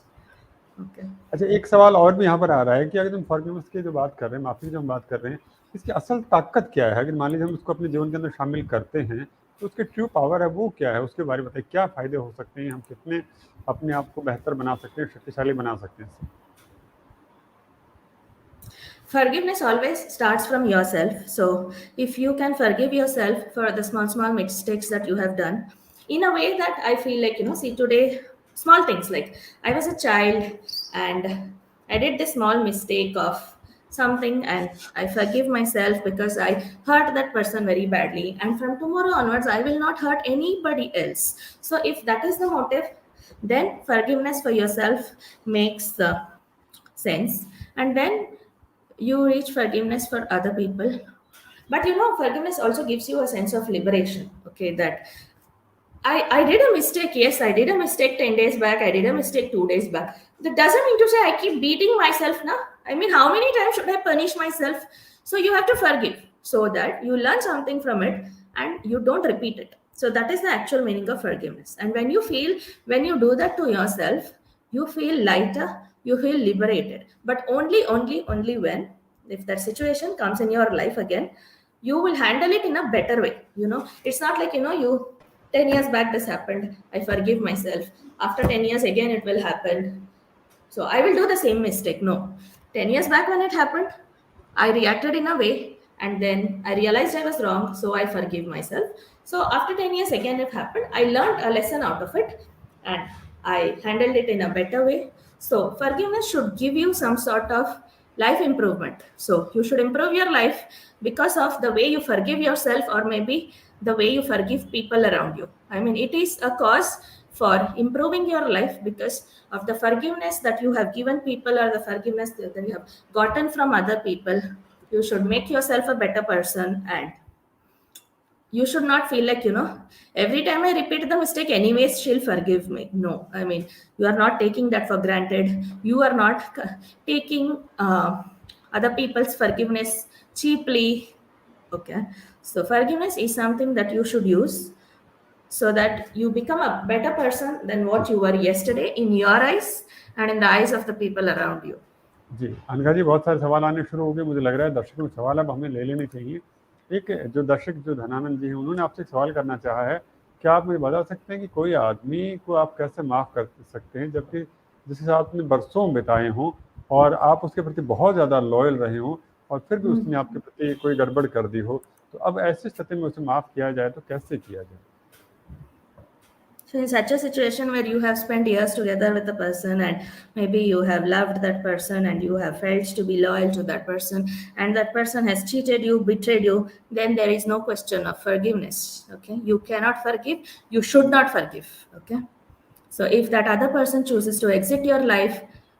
Okay.
अच्छा, एक सवाल और भी यहाँ पर आ रहा है कि अगर हम फॉरगिवनेस की जो बात कर रहे हैं, माफ़ी की जो हम बात कर रहे हैं, इसकी असल ताकत क्या है? अगर मान लीजिए हम उसको अपने जीवन के अंदर शामिल करते हैं, तो उसकी ट्रू पावर है वो क्या है? उसके बारे में बताइए, क्या फ़ायदे हो सकते हैं? हम कितने अपने आप को बेहतर बना सकते हैं, शक्तिशाली बना सकते हैं इससे?
Forgiveness always starts from yourself. So if you can forgive yourself for the small mistakes that you have done, in a way that I feel like, see today, small things like I was a child and I did this small mistake of something, and I forgive myself because I hurt that person very badly, and from tomorrow onwards I will not hurt anybody else. So if that is the motive, then forgiveness for yourself makes sense, and then you reach forgiveness for other people. But forgiveness also gives you a sense of liberation. Okay, that I did a mistake. Yes, I did a mistake 10 days back. I did a mistake 2 days back. That doesn't mean to say I keep beating myself now. I mean, how many times should I punish myself? So you have to forgive so that you learn something from it and you don't repeat it. So that is the actual meaning of forgiveness. And when you do that to yourself, you feel lighter, you feel liberated. But only when, if that situation comes in your life again, you will handle it in a better way. It's not like, you 10 years back this happened, I forgive myself. After 10 years again it will happen, so I will do the same mistake. No. 10 years back when it happened, I reacted in a way and then I realized I was wrong, so I forgive myself. So after 10 years again it happened, I learned a lesson out of it and I handled it in a better way. So forgiveness should give you some sort of life improvement. So you should improve your life because of the way you forgive yourself, or maybe the way you forgive people around you. I mean, it is a cause for improving your life because of the forgiveness that you have given people, or the forgiveness that you have gotten from other people. You should make yourself a better person, and you should not feel like, every time I repeat the mistake, anyways, she'll forgive me. No, I mean, you are not taking that for granted. You are not taking other people's forgiveness cheaply. Okay. So, forgiveness is something that you should use so that you become a better person than what you were yesterday in your eyes and in the eyes of the people around you.
जी, अनघा जी, बहुत सारे सवाल आने शुरू हो गए। मुझे लग रहा है दर्शकों के सवाल अब हमें ले लेने चाहिए। एक जो दर्शक जो धनानंद जी हैं, उन्होंने आपसे एक सवाल करना चाहा है, क्या आप मुझे बता सकते हैं कि कोई आदमी को आप कैसे माफ़ कर सकते हैं जबकि जिसके साथ आपने बरसों बिताए हों और आप उसके प्रति बहुत ज़्यादा लॉयल रहे हों और फिर भी उसने आपके प्रति कोई गड़बड़ कर दी हो, तो अब ऐसी स्थिति में उसे माफ़ किया जाए तो कैसे किया जाए?
So in such a situation where you have spent years together with a person and maybe you have loved that person and you have felt to be loyal to that person and that person has cheated you, betrayed you, then there is no question of forgiveness. Okay, you cannot forgive, you should not forgive. Okay, So if that other person chooses to exit your life,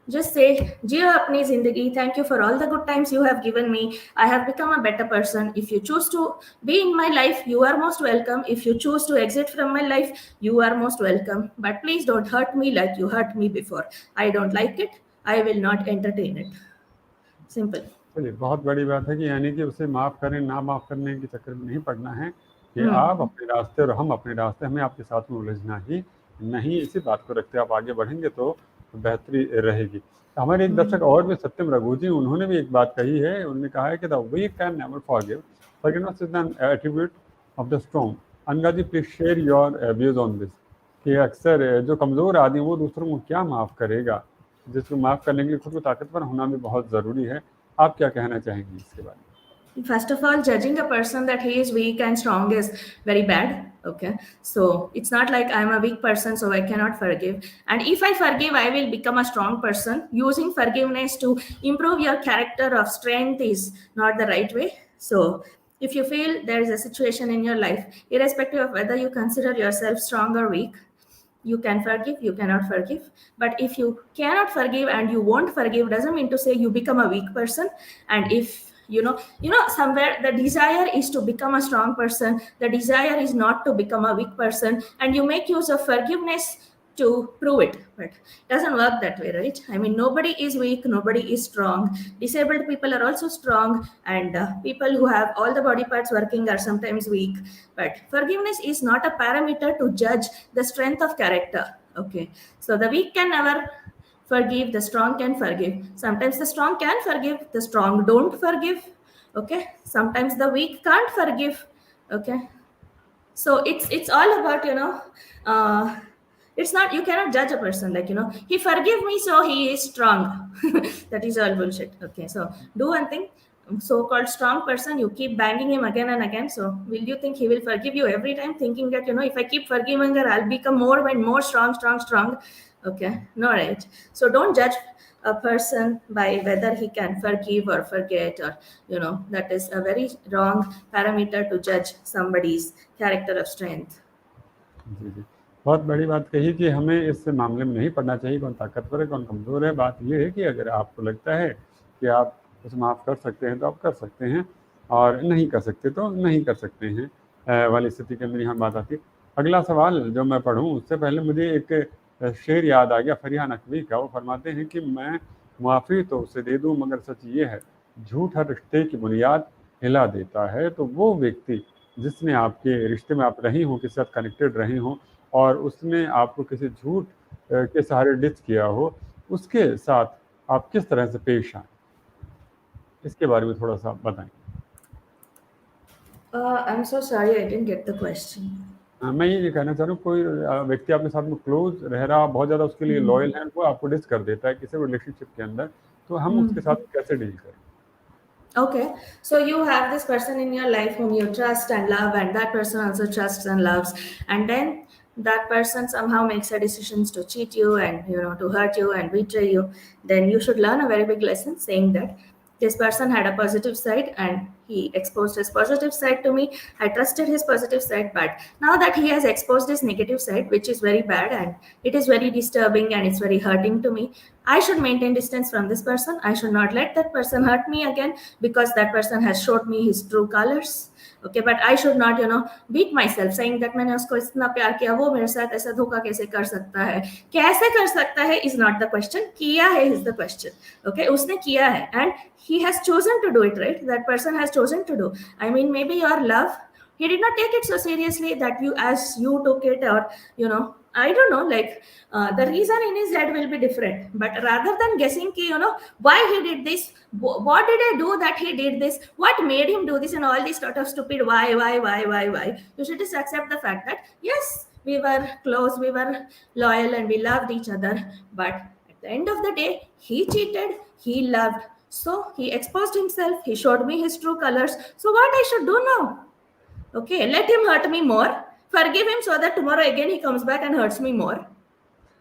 just say, jiyo apni zindagi, thank you for all the good times you have given me, I have become a better person. If you choose to be in my life, you are most welcome. If you choose to exit from my life, you are most welcome, but please don't hurt me like you hurt me before. I don't like it, I will not entertain it. Simple.
चलिए, बहुत बड़ी बात है कि यानी कि उसे माफ़ करें, ना माफ़ करने के चक्कर में नहीं पड़ना है कि आप अपने रास्ते और हम अपने रास्ते, हमें आपके साथ में उलझना ही नहीं। इसी बात को रखते आप आगे बढ़ेंगे तो बेहतरी रहेगी। हमारे एक दर्शक और भी सत्यम रघु जी, उन्होंने भी एक बात कही है। उन्होंने कहा है कि the weak can never forgive, forgiveness is an attribute of the strong. Anagha ji, please share your views on this, कि अक्सर जो कमज़ोर आदमी वो दूसरों को क्या माफ़ करेगा, जिसको माफ़ करने के लिए खुद को ताकतवर होना भी बहुत ज़रूरी है। आप क्या कहना चाहेंगे इसके बारे में?
First of all, judging a person that he is weak and strong is very bad. Okay, so it's not like I'm a weak person, so I cannot forgive. And if I forgive, I will become a strong person. Using forgiveness to improve your character of strength is not the right way. So if you feel there is a situation in your life, irrespective of whether you consider yourself strong or weak, you can forgive, you cannot forgive. But if you cannot forgive and you won't forgive, doesn't mean to say you become a weak person. And if you know somewhere the desire is to become a strong person, the desire is not to become a weak person, and you make use of forgiveness to prove it, but it doesn't work that way, right? I mean, nobody is weak, nobody is strong. Disabled people are also strong, and people who have all the body parts working are sometimes weak. But forgiveness is not a parameter to judge the strength of character. Okay, so the weak can never forgive, the strong can forgive. Sometimes the strong can forgive, the strong don't forgive. Okay, sometimes the weak can't forgive. Okay, so it's all about it's not, you cannot judge a person like, he forgive me so he is strong. That is all bullshit. Okay, so do one thing. So-called strong person, you keep banging him again and again, so will you think he will forgive you every time, thinking that if I keep forgiving her, I'll become more and more strong? Okay, no, right? So don't judge a person by whether he can forgive or forget, or that is a very wrong parameter to judge somebody's character of strength.
जी जी, बहुत बड़ी बात कही कि हमें इस मामले में नहीं पड़ना चाहिए कौन ताकतवर है कौन कमज़ोर है। बात ये है कि अगर आपको लगता है कि आप उसे माफ़ कर सकते हैं तो आप कर सकते हैं, और नहीं कर सकते तो नहीं कर सकते हैं वाली स्थिति के अंदर यहाँ बात आती है। अगला सवाल जो मैं पढ़ूँ उससे पहले मुझे एक शेर याद आ गया फरिया नकवी का। वो फरमाते हैं कि मैं माफ़ी तो उसे दे दूँ, मगर सच ये है झूठ हर रिश्ते की बुनियाद हिला देता है। तो वो व्यक्ति जिसने आपके रिश्ते में आप रही हों, किसी साथ कनेक्टेड रहे हों, और उसने आपको किसी झूठ के सहारे डिच किया हो, उसके साथ आप किस तरह से पेश आए, इसके बारे में थोड़ा सा बताएं।
I'm so sorry, I didn't get the question.
मैं ये कहना चाह रहा हूँ, कोई व्यक्ति आपके साथ में क्लोज रह रहा, बहुत ज़्यादा उसके लिए लॉयल है, वो आपको डिच कर देता है किसी रिलेशनशिप के अंदर, तो हम उसके साथ कैसे डील करें?
Okay, so you have this person in your life whom you trust and love, and that person also trusts and loves, and then that person somehow makes a decision to cheat you and to hurt you and betray you. Then you should learn a very big lesson, saying that this person had a positive side and he exposed his positive side to me. I trusted his positive side, but now that he has exposed his negative side, which is very bad and it is very disturbing and it's very hurting to me, I should maintain distance from this person. I should not let that person hurt me again, because that person has showed me his true colors. Okay, but I should not beat myself saying that मैंने उसको इतना प्यार किया, वो मेरे साथ ऐसा धोखा कैसे कर सकता है is not the question. किया है is the question. Okay, उसने किया है and he has chosen to do it, right? That person has chosen to do. I mean, maybe your love, he did not take it so seriously that you took it, or I don't know, like the reason in his head will be different. But rather than guessing why he did this, what did I do that he did this, what made him do this, and all this sort of stupid why, you should just accept the fact that yes, we were close, we were loyal, and we loved each other, but at the end of the day, he cheated, he loved, so he exposed himself, he showed me his true colors. So what I should do now? Okay, let him hurt me more, forgive him, so that tomorrow again he comes back and hurts me more.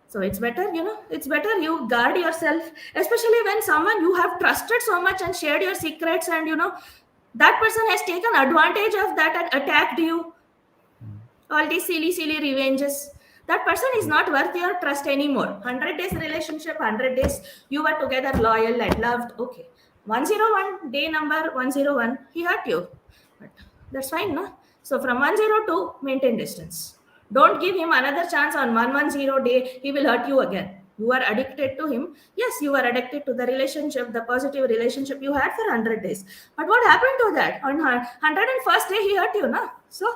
So it's better, it's better you guard yourself, especially when someone you have trusted so much and shared your secrets, and that person has taken advantage of that and attacked you. All these silly revenges. that person is not worth your trust anymore. 100 days relationship, 100 days you were together, loyal and loved. Okay, 101 day number 101 he hurt you, but that's fine, no? So from 102 maintain distance. Don't give him another chance on 110 day. He will hurt you again. You are addicted to him. Yes, you are addicted to the relationship, the positive relationship you had for 100 days. But what happened to that? On 101st day he hurt you, na? So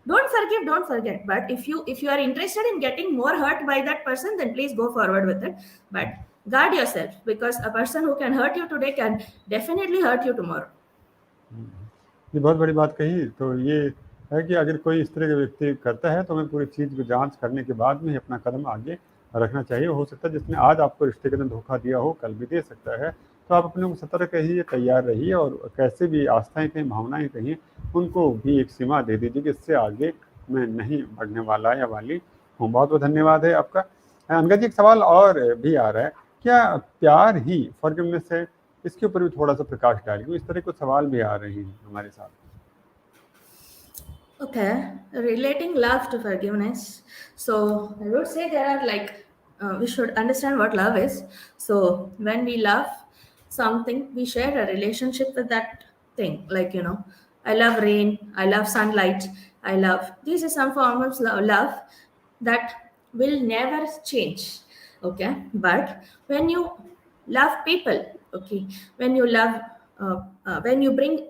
don't forgive, don't forget. But if you are interested in getting more hurt by that person, then please go forward with it. But guard yourself, because a person who can hurt you today can definitely hurt you tomorrow.
ये बहुत बड़ी बात कही। तो ये है कि अगर कोई इस तरह का व्यक्ति करता है तो हमें पूरी चीज़ को जांच करने के बाद में ही अपना कदम आगे रखना चाहिए। हो सकता है जिसने आज आपको रिश्ते के अंदर धोखा दिया हो कल भी दे सकता है। तो आप अपने को सतर्क रहिए, तैयार रहिए, और कैसे भी आस्थाएं कहीं, भावनाएं कहीं, उनको भी एक सीमा दे दीजिए कि इससे आगे मैं नहीं बढ़ने वाला या वाली हूँ। बहुत बहुत धन्यवाद है आपका। अनघा जी, एक सवाल और भी आ रहा है, क्या प्यार ही फॉरगिवनेस है? इसके ऊपर भी थोड़ा सा प्रकाश डालिए। इस तरह कुछ सवाल भी आ रहे हैं हमारे साथ।
Okay, relating love to forgiveness. So I would say there are we should understand what love is. So when we love something, we share a relationship with that thing. Like, I love rain, I love sunlight, these are some forms of love that will never change. Okay, but when you love people, okay, when you love when you bring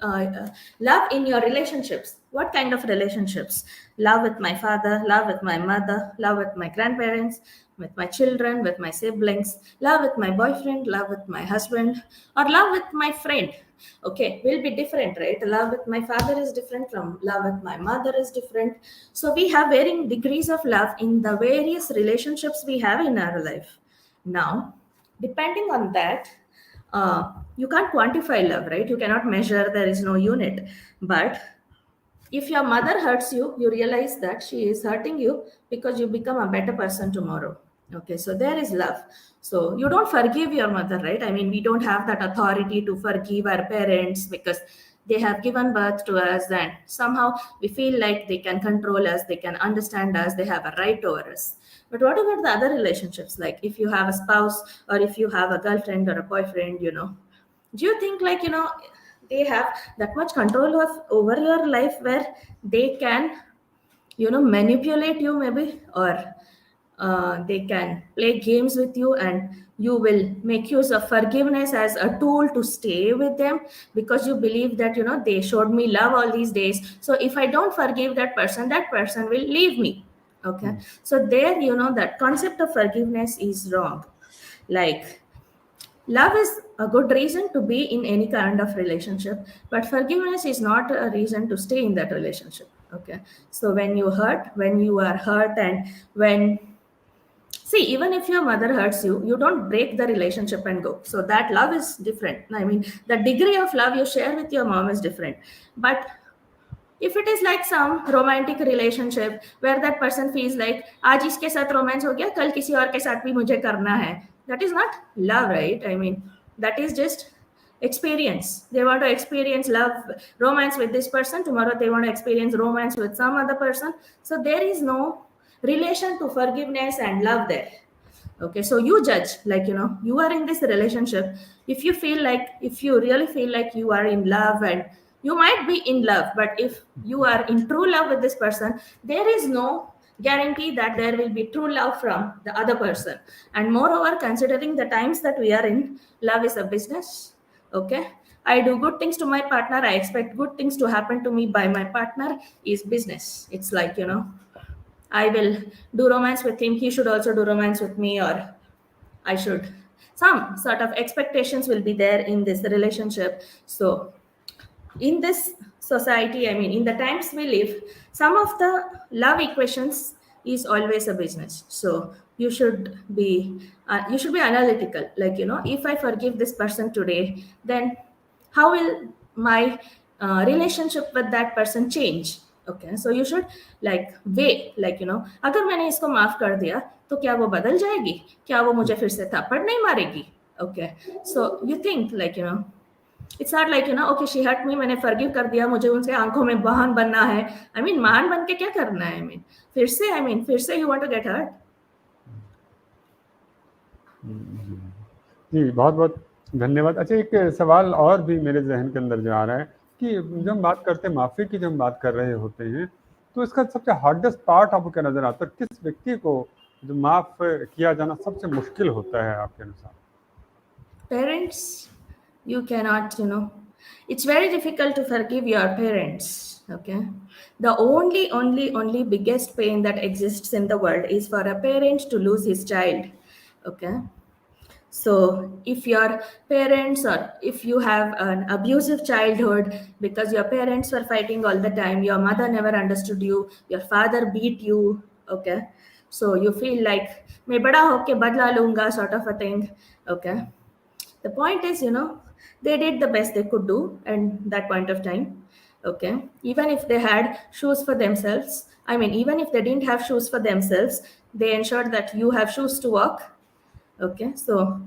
love in your relationships. What kind of relationships? Love with my father, love with my mother, love with my grandparents, with my children, with my siblings, love with my boyfriend, love with my husband, or love with my friend. Okay, will be different, right? Love with my father is different from love with my mother is different. So we have varying degrees of love in the various relationships we have in our life. Now, depending on that, you can't quantify love, right? You cannot measure, there is no unit. But if your mother hurts you, you realize that she is hurting you because you become a better person tomorrow. Okay, so there is love. So you don't forgive your mother, right? I mean, we don't have that authority to forgive our parents because they have given birth to us, and somehow we feel like they can control us, they can understand us, they have a right over us. But what about the other relationships? Like if you have a spouse, or if you have a girlfriend or a boyfriend, do you think they have that much control over your life where they can, manipulate you maybe, or they can play games with you, and you will make use of forgiveness as a tool to stay with them because you believe that, they showed me love all these days. So if I don't forgive that person will leave me. Okay. So there, that concept of forgiveness is wrong. Like, love is a good reason to be in any kind of relationship, but forgiveness is not a reason to stay in that relationship. Okay. So when you are hurt, and see, even if your mother hurts you, you don't break the relationship and go. So that love is different. I mean, the degree of love you share with your mom is different. But if it is like some romantic relationship where that person feels like आज इसके साथ romance हो गया, कल किसी और के साथ भी मुझे करना है, that is not love, right? I mean, that is just experience. They want to experience love, romance with this person. Tomorrow they want to experience romance with some other person. So there is no relation to forgiveness and love there. Okay, so you judge, you are in this relationship. If you really feel like you are in love, and you might be in love, but if you are in true love with this person, there is no guarantee that there will be true love from the other person. And moreover, considering the times that we are in, love is a business. Okay, I do good things to my partner, I expect good things to happen to me by my partner is business. It's like, I will do romance with him, he should also do romance with me, or I should, some sort of expectations will be there in this relationship. So in this society, I mean, in the times we live, some of the love equations is always a business. So you should be analytical. Like, if I forgive this person today, then how will my relationship with that person change? Okay, so you should weigh, अगर मैंने इसको माफ कर दिया तो क्या वो बदल जाएगी, क्या वो मुझे फिर से थप्पड़ नहीं मारेगी? Okay, so you think it's not like okay she hurt me, मैंने फॉरगिव कर दिया, मुझे उनसे आंखों में बहन बनना है। आई मीन मान बन के क्या करना है? फिर से you want to get hurt?
जी, बहुत बहुत धन्यवाद। अच्छा, एक सवाल और भी मेरे जहन के अंदर जो आ रहा है कि जब हम बात करते हैं माफ़ी की, जब हम बात कर रहे होते हैं, तो इसका सबसे हार्डेस्ट पार्ट आपको क्या नज़र आता है? किस व्यक्ति को जो माफ़ किया जाना सबसे मुश्किल होता है आपके अनुसार?
Parents, you cannot, it's very difficult to forgive your parents. Okay, the only biggest pain that exists in the world is for a parent to lose his child. Okay, so if your parents, or if you have an abusive childhood because your parents were fighting all the time, your mother never understood you, your father beat you, okay, so you feel like मैं बड़ा होके बदला लूंगा sort of a thing. Okay, the point is, they did the best they could do at that point of time. Okay, even if they had shoes for themselves, I mean, even if they didn't have shoes for themselves, they ensured that you have shoes to walk. Okay, so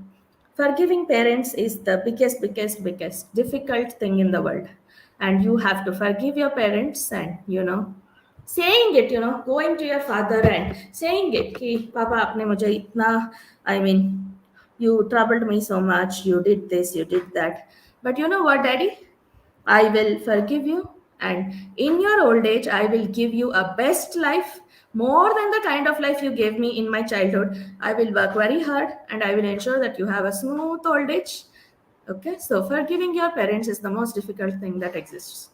forgiving parents is the biggest difficult thing in the world. And you have to forgive your parents, and saying it, going to your father and saying it कि पापा आपने मुझे इतना, I mean, you troubled me so much, you did this, you did that, but you know what, daddy, I will forgive you, and in your old age I will give you a best life, more than the kind of life you gave me in my childhood. I will work very hard and I will ensure that you have a smooth old age. Okay, so forgiving your parents is the most difficult thing that exists.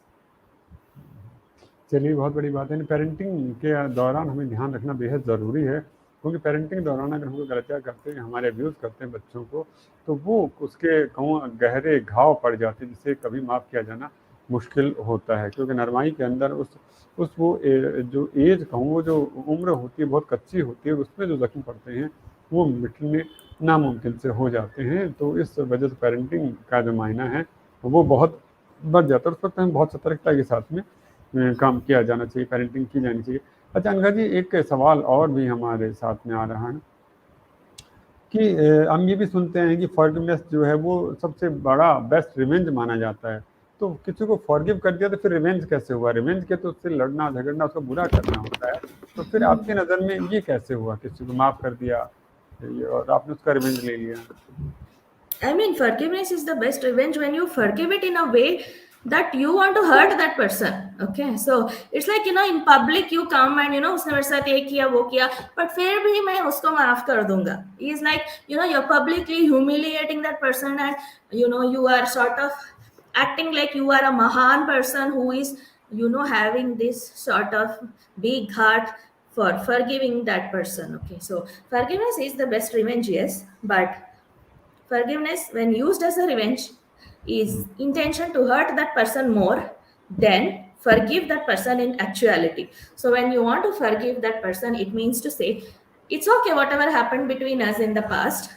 चलिए, बहुत बड़ी बात है। Parenting के दौरान हमें ध्यान रखना बेहद ज़रूरी है, क्योंकि पेरेंटिंग के दौरान अगर हम कोई गलतियाँ करते हैं, हमारे अब्यूज़ करते हैं बच्चों को, तो वो उसके कहूँ गहरे घाव पड़ जाते हैं, जिसे कभी माफ़ किया जाना मुश्किल होता है। क्योंकि नरमाई के अंदर जो एज कहूँ, वो जो उम्र होती है बहुत कच्ची होती है, उसमें जो ज़ख्म पड़ते हैं वो मिटने नामुमकिन से हो जाते हैं। तो इस वजह से पेरेंटिंग का जो मायना है वो बहुत बढ़ जाता है। उस वक्त हमें बहुत सतर्कता के साथ में काम किया जाना चाहिए, पेरेंटिंग की जानी चाहिए। अच्छा अनघा जी, एक सवाल और भी हमारे साथ में आ रहा है कि हम ये भी सुनते हैं कि फॉरगिवनेस जो है वो सबसे बड़ा बेस्ट रिवेंज माना जाता है। तो किसी को फॉरगिव कर दिया तो फिर रिवेंज कैसे हुआ? रिवेंज के तो उससे लड़ना झगड़ना, उसका बुरा करना होता है। तो फिर आपकी नज़र में ये कैसे हुआ? किसी को माफ़ कर दिया और आपने उसका रिवेंज ले लिया?
I mean, forgiveness is the best revenge when you forgive it in a way that you want to hurt that person. Okay, so it's like in public you come and उसने मेरे साथ ये किया वो किया, but फिर भी मैं उसको माफ कर दूंगा. It's like you're publicly humiliating that person, and you are sort of acting like you are a mahan person who is having this sort of big heart for forgiving that person. Okay, so forgiveness is the best revenge, yes, but forgiveness, when used as a revenge, is intention to hurt that person more than forgive that person in actuality. So when you want to forgive that person, it means to say, it's okay, whatever happened between us in the past,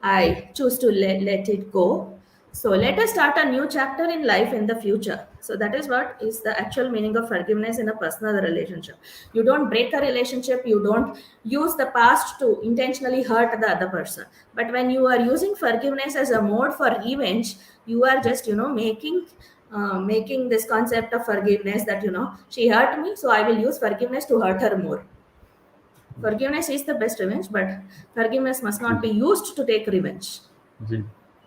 I choose to let it go. So let us start a new chapter in life in the future. So that is what is the actual meaning of forgiveness in a personal relationship. You don't break a relationship, you don't use the past to intentionally hurt the other person. But when you are using forgiveness as a mode for revenge, you are just making this concept of forgiveness that she hurt me, so I will use forgiveness to hurt her more. Forgiveness is the best revenge, but forgiveness must not be used to take revenge.
जी,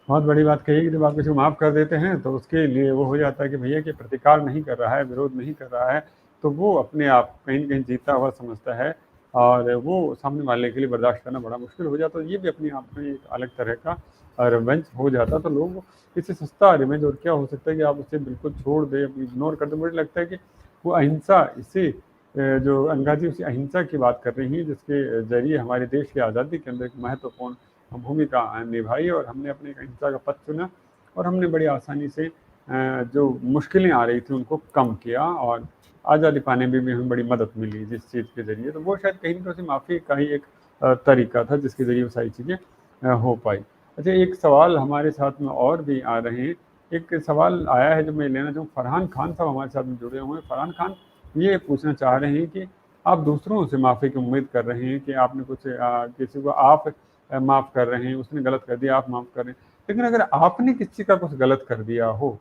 बहुत बड़ी बात कही कि जब आप किसी को माफ़ कर देते हैं तो उसके लिए वो हो जाता है कि भैया कि प्रतिकार नहीं कर रहा है, विरोध नहीं कर रहा है, तो वो अपने आप कहीं न कहीं जीता हुआ समझता है और वो सामने वाले के लिए बर्दाश्त करना बड़ा मुश्किल हो जाता है। ये भी अपने आप में एक अलग तरह का रिवेंज हो जाता। तो लोग इससे सस्ता रिवेंज और क्या हो सकता है कि आप उसे बिल्कुल छोड़ दें, इग्नोर कर दें। मुझे लगता है कि वो अहिंसा, इसे जो अनघा जी उसी अहिंसा की बात कर रही हैं, जिसके ज़रिए हमारे देश की आज़ादी के अंदर एक महत्वपूर्ण भूमिका निभाई और हमने अपने अहिंसा का पथ चुना और हमने बड़ी आसानी से जो मुश्किलें आ रही थी उनको कम किया और आज़ादी पाने में भी हमें बड़ी मदद मिली जिस चीज़ के ज़रिए। तो वो शायद कहीं ना कहीं माफ़ी का ही एक तरीका था जिसके ज़रिए वो सारी चीज़ें हो पाई। अच्छा, एक सवाल हमारे साथ में और भी आ रहे हैं। एक सवाल आया है जो मैं लेना चाहूँ, फरहान खान साहब हमारे साथ में जुड़े हुए हैं। फरहान खान ये पूछना चाह रहे हैं कि आप दूसरों से माफ़ी की उम्मीद कर रहे हैं कि आपने कुछ किसी को आप माफ़ कर रहे हैं, उसने गलत कर दिया, आप माफ़ कर रहे हैं। लेकिन अगर आपने किसी का कुछ गलत कर दिया हो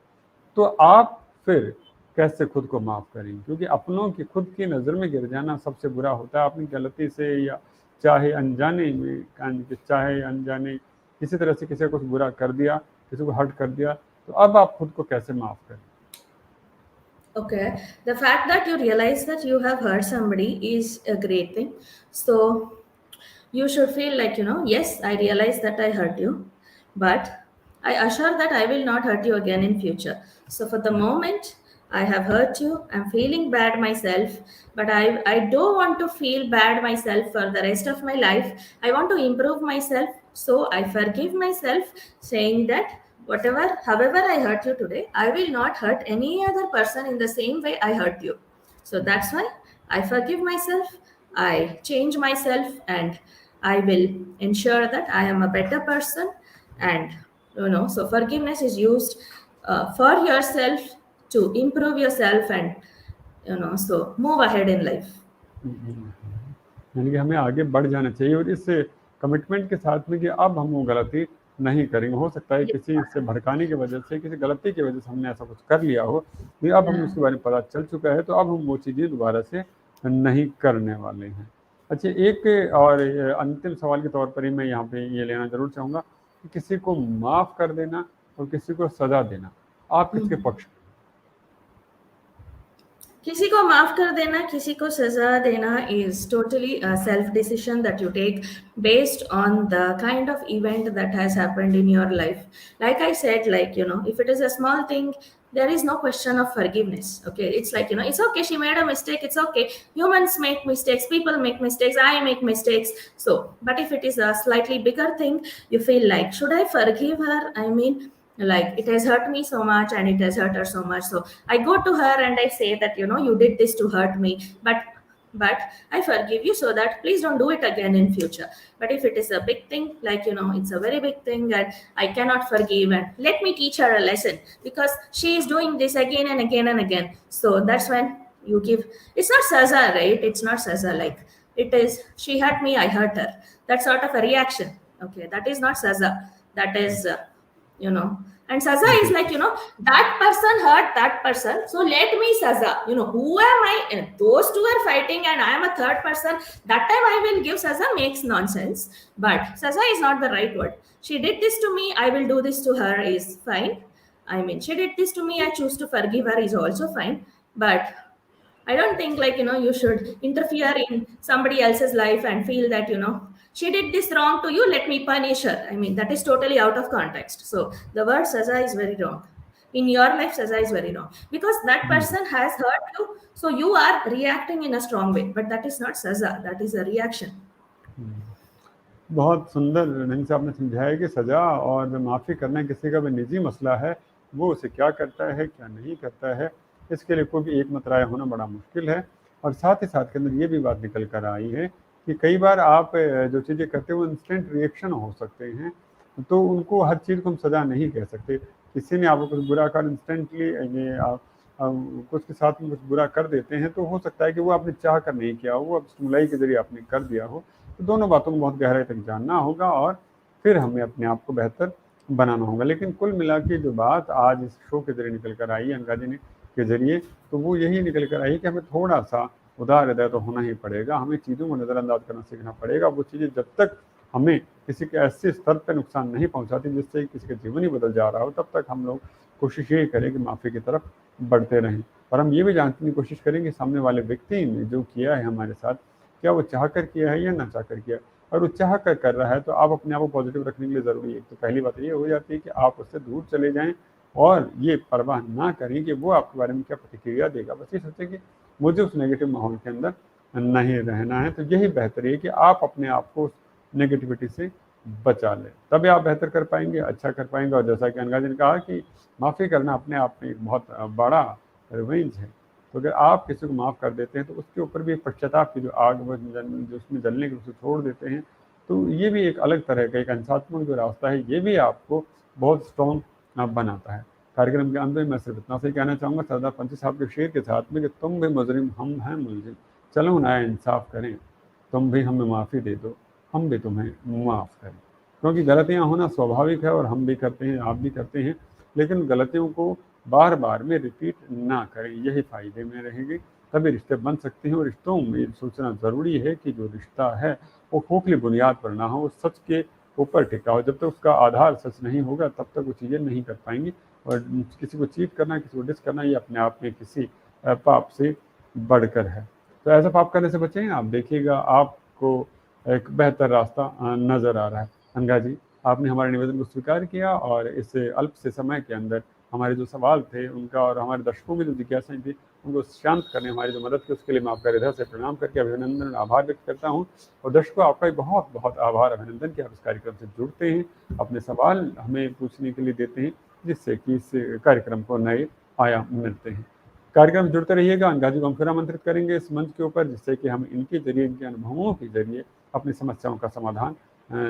तो आप फिर कैसे खुद को माफ़ करेंगे? क्योंकि अपनों की खुद की नज़र में गिर जाना सबसे बुरा होता है। आपने गलती से या चाहे अनजाने में चाहे अनजाने किसी तरह से किसी को कुछ बुरा कर दिया, किसी को हर्ट कर दिया, तो अब आप खुद को कैसे माफ़ करें?
Okay, the fact that you realize that you have hurt somebody is a great thing. So you should feel like, yes, I realize that I hurt you, but I assure that I will not hurt you again in future. So for the moment, I have hurt you. I'm feeling bad myself, but I don't want to feel bad myself for the rest of my life. I want to improve myself. So I forgive myself, saying that however I hurt you today, I will not hurt any other person in the same way I hurt you. So that's why I forgive myself, I change myself, and I will ensure that I am a better person. And so forgiveness is used for yourself to improve yourself and so move ahead in life.
यानी कि हमें आगे बढ़ जाना चाहिए और इस commitment के साथ में कि अब हम वो गलती नहीं करेंगे। हो सकता है किसी से भड़काने की वजह से, किसी गलती की वजह से हमने ऐसा कुछ कर लिया हो, लेकिन अब हमें उसके बारे में पता चल चुका है, तो अब हम वो चीज़ें दोबारा से नहीं करने वाले हैं। अच्छा, एक और अंतिम सवाल के तौर पर ही मैं यहाँ पे ये लेना ज़रूर चाहूँगा कि किसी को माफ़ कर देना और किसी को सज़ा देना, आप किसके पक्ष में?
किसी को माफ कर देना, किसी को सजा देना is totally a self decision that you take based on the kind of event that has happened in your life. Like I said, if it is a small thing, there is no question of forgiveness. Okay, it's like, it's okay, she made a mistake, it's okay, humans make mistakes, people make mistakes, I make mistakes. So but if it is a slightly bigger thing, you feel like, should I forgive her? I mean, like, it has hurt me so much and it has hurt her so much, so I go to her and I say that, you did this to hurt me, but I forgive you, so that please don't do it again in future. But if it is a big thing, like, it's a very big thing and I cannot forgive, and let me teach her a lesson because she is doing this again and again and again, so that's when you give. It's not saza, right? It's not saza. Like, it is, she hurt me, I hurt her, that sort of a reaction. Okay, that is not saza. That is and saza is like, that person hurt that person, so let me saza. Who am I? Those two are fighting and I am a third person, that time I will give saza makes nonsense. But saza is not the right word. She did this to me, I will do this to her is fine. I mean, she did this to me, I choose to forgive her is also fine. But I don't think, like, you should interfere in somebody else's life and feel that, she did this wrong to you, let me punish her. I mean, that is totally out of context. So the word saza is very wrong. In your life, saza is very wrong because that person has hurt you. So you are reacting in a strong way, but that is not saza, that is a reaction.
बहुत सुंदर ढंग से आपने समझाया कि सज़ा और माफ़ी करना किसी का भी निजी मसला है, वो उसे क्या करता है क्या नहीं करता है, इसके लिए कोई भी एक मत राय होना बड़ा मुश्किल है। और साथ ही साथ के अंदर ये भी बात निकल कर आई है कि कई बार आप जो चीज़ें करते हो वो इंस्टेंट रिएक्शन हो सकते हैं, तो उनको हर चीज़ को हम सज़ा नहीं कह सकते। किसी ने आपको कुछ बुरा कर इंस्टेंटली ये आप कुछ के साथ में कुछ बुरा कर देते हैं, तो हो सकता है कि वो आपने चाह कर नहीं किया हो, वो स्टिमुलाई के जरिए आपने कर दिया हो। तो दोनों बातों को बहुत गहराई तक जानना होगा और फिर हमें अपने आप को बेहतर बनाना होगा। लेकिन कुल मिला के जो बात आज इस शो के जरिए निकल कर आई है अनघा जी के जरिए, तो वो यही निकल कर आई है कि हमें थोड़ा सा उदार हृदय तो होना ही पड़ेगा, हमें चीज़ों को नज़रअंदाज करना सीखना पड़ेगा। वो चीज़ें जब तक हमें किसी के ऐसे स्तर पर नुकसान नहीं पहुंचाती जिससे किसी का जीवन ही बदल जा रहा हो, तब तक हम लोग कोशिश यही करें कि माफ़ी की तरफ बढ़ते रहें। और हम ये भी जानने की कोशिश करें कि सामने वाले व्यक्ति ने जो किया है हमारे साथ, क्या वो चाह कर किया है या ना चाह कर किया। और वो चाह कर रहा है तो आप अपने आप को पॉजिटिव रखने के लिए ज़रूरी है। तो पहली बात ये हो जाती है कि आप उससे दूर चले जाएं और ये परवाह ना करें कि वो आपके बारे में क्या प्रतिक्रिया देगा। बस ये सोचें कि मुझे उस नेगेटिव माहौल के अंदर नहीं रहना है। तो यही बेहतर है कि आप अपने आप को नेगेटिविटी से बचा लें, तभी आप बेहतर कर पाएंगे, अच्छा कर पाएंगे। और जैसा कि अनघा जी ने कहा कि माफ़ी करना अपने आप में एक बहुत बड़ा रिवेंज है। तो अगर आप किसी को माफ़ कर देते हैं तो उसके ऊपर भी पश्चाताप की जो आग वो जो उसमें जलने के उसे छोड़ देते हैं, तो ये भी एक अलग तरह का एक अंशात्मक जो रास्ता है, ये भी आपको बहुत स्ट्रॉन्ग बनाता है। कार्यक्रम के अंत में मैं सिर्फ इतना से कहना चाहूँगा सरदार पंची साहब के शेर के साथ में कि तुम भी मुजरिम हम हैं मुलजिम, चलो ना इंसाफ करें, तुम भी हमें माफ़ी दे दो, हम भी तुम्हें माफ़ करें। क्योंकि गलतियाँ होना स्वाभाविक है और हम भी करते हैं, आप भी करते हैं, लेकिन गलतियों को बार बार में रिपीट ना करें, यही फ़ायदे में रहेंगे, तभी रिश्ते बन सकते हैं। और रिश्तों में सोचना ज़रूरी है कि जो रिश्ता है वो खोखली बुनियाद पर ना हो, वो सच के ऊपर टिका हो। जब तक उसका आधार सच नहीं होगा तब तक वो चीज़ें नहीं कर पाएंगी। और किसी को चीट करना, किसी को डिस करना, ये अपने आप में किसी पाप से बढ़कर है। तो ऐसा पाप करने से बचें। आप देखिएगा आपको एक बेहतर रास्ता नज़र आ रहा है। अनघा जी, आपने हमारे निवेदन को स्वीकार किया और इस अल्प से समय के अंदर हमारे जो सवाल थे उनका और हमारे दर्शकों की जो जिज्ञासाएं थी उनको शांत करने हमारी जो मदद की, उसके लिए मैं आपका हृदय से प्रणाम करके अभिनंदन और आभार व्यक्त करता हूँ। और दर्शकों, आपका भी बहुत बहुत आभार, अभिनंदन कि आप इस कार्यक्रम से जुड़ते हैं, अपने सवाल हमें पूछने के लिए देते हैं, जिससे कि इस कार्यक्रम को नए आयाम मिलते हैं। कार्यक्रम में जुड़ते रहिएगा। अनघा जी को हम फिर आमंत्रित करेंगे इस मंच के ऊपर, जिससे कि हम इनके जरिए, इनके अनुभवों के जरिए अपनी समस्याओं का समाधान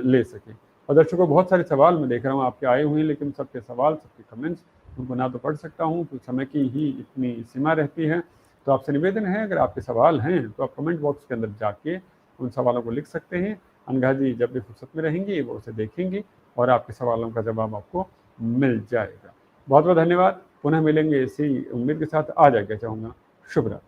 ले सकें। और दर्शकों, बहुत सारे सवाल मैं देख रहा हूँ आपके आए हुए हैं, लेकिन सबके सवाल, सबके कमेंट्स उनको ना तो पढ़ सकता हूँ, तो समय की ही इतनी सीमा रहती है। तो आपसे निवेदन है, अगर आपके सवाल हैं तो आप कमेंट बॉक्स के अंदर जाके उन सवालों को लिख सकते हैं। अनघा जी जब भी फुर्सत में रहेंगी वो उसे देखेंगी और आपके सवालों का जवाब आपको मिल जाएगा। बहुत बहुत धन्यवाद। पुनः मिलेंगे इसी उम्मीद के साथ। आज आज्ञा चाहूँगा। शुभ रात्रि।